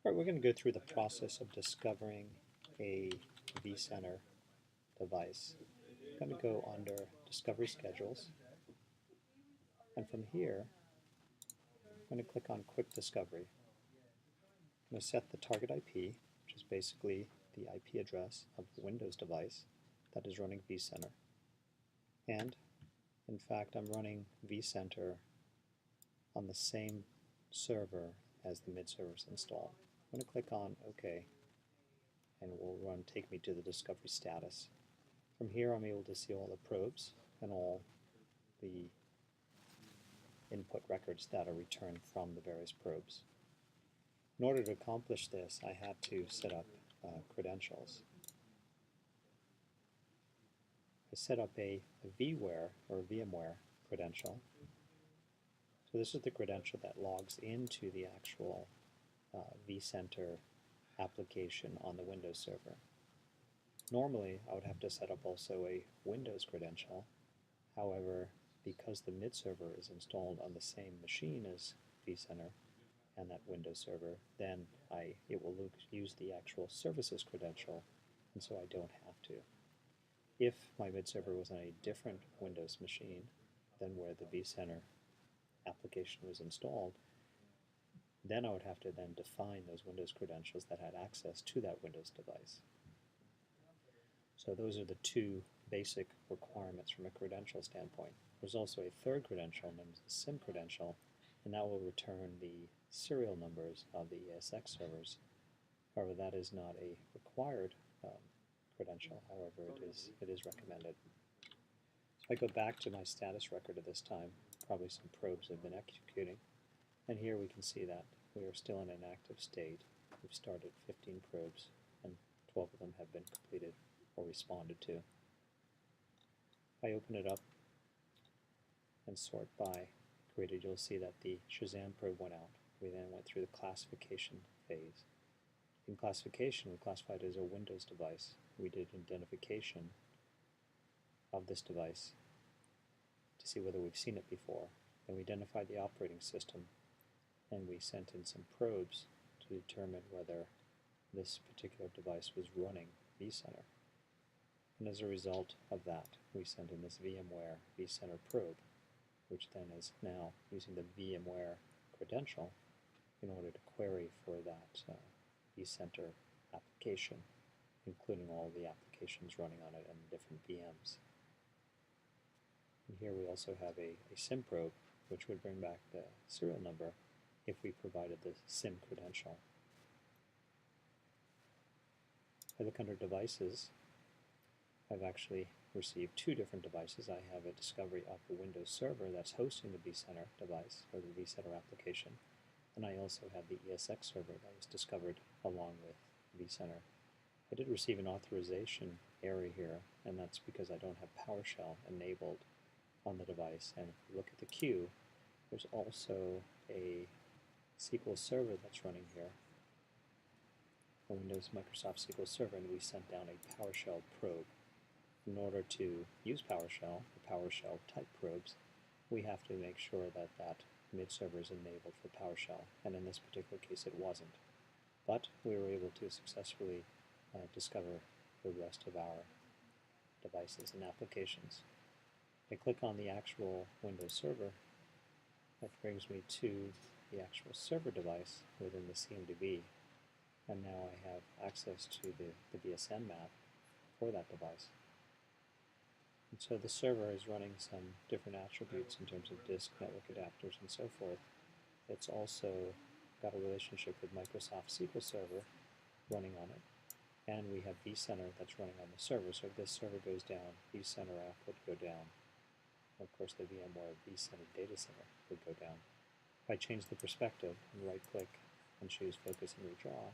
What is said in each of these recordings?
All right, we're going to go through the process of discovering a vCenter device. I'm going to go under Discovery Schedules, and from here, I'm going to click on Quick Discovery. I'm going to set the target IP, which is basically the IP address of the Windows device that is running vCenter. And, in fact, I'm running vCenter on the same server as the mid servers installed. I'm going to click on OK, and it will take me to the discovery status. From here, I'm able to see all the probes and all the input records that are returned from the various probes. In order to accomplish this, I had to set up credentials. I set up a vWare or VMware credential. So this is the credential that logs into the actual vCenter application on the Windows server. Normally, I would have to set up also a Windows credential. However, because the mid server is installed on the same machine as vCenter and that Windows server, then it will use the actual services credential, and so I don't have to. If my mid server was on a different Windows machine than where the vCenter application was installed, then I would have to then define those Windows credentials that had access to that Windows device. So those are the two basic requirements from a credential standpoint. There's also a third credential known as the SIM credential, and that will return the serial numbers of the ESX servers. However, that is not a required credential. However, it is recommended. So I go back to my status record at this time. Probably some probes have been executing. And here we can see that we are still in an active state. We've started 15 probes, and 12 of them have been completed or responded to. If I open it up and sort by created, you'll see that the Shazam probe went out. We then went through the classification phase. In classification, we classified it as a Windows device. We did identification of this device to see whether we've seen it before. Then we identified the operating system, and we sent in some probes to determine whether this particular device was running vCenter. And as a result of that, we sent in this VMware vCenter probe, which then is now using the VMware credential in order to query for that vCenter application, including all the applications running on it and the different VMs. And here we also have a SIM probe, which would bring back the serial number if we provided the SIM credential. If I look under devices, I've actually received two different devices. I have a discovery of the Windows server that's hosting the vCenter device, or the vCenter application, and I also have the ESX server that was discovered along with vCenter. I did receive an authorization error here, and that's because I don't have PowerShell enabled on the device. And if you look at the queue, there's also a SQL Server that's running here, a Windows Microsoft SQL Server, and we sent down a PowerShell probe. In order to use PowerShell, the PowerShell type probes, we have to make sure that that mid server is enabled for PowerShell, and in this particular case it wasn't. But we were able to successfully discover the rest of our devices and applications. I click on the actual Windows server. That brings me to the actual server device within the CMDB, and now I have access to the VSN map for that device. And so the server is running some different attributes in terms of disk, network adapters, and so forth. It's also got a relationship with Microsoft SQL Server running on it, and we have vCenter that's running on the server. So if this server goes down, vCenter app would go down. Of course, the VMware vCenter data center would go down. If I change the perspective and right-click and choose Focus and Redraw,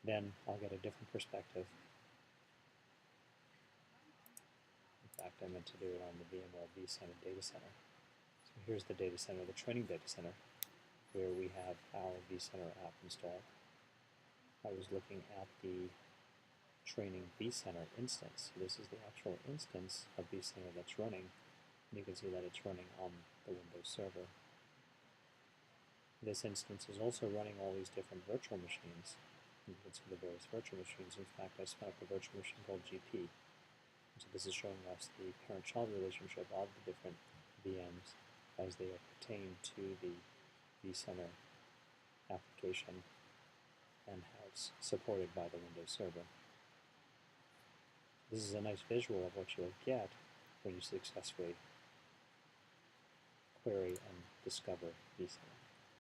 then I'll get a different perspective. In fact, I meant to do it on the VMware vCenter data center. So here's the data center, the training data center, where we have our vCenter app installed. I was looking at the training vCenter instance. So this is the actual instance of vCenter that's running, and you can see that it's running on the Windows server. This instance is also running all these different virtual machines. You can see the various virtual machines. In fact, I spun up a virtual machine called GP. So this is showing us the parent-child relationship of the different VMs as they pertain to the vCenter application and how it's supported by the Windows server. This is a nice visual of what you'll get when you successfully query and discover vCenter.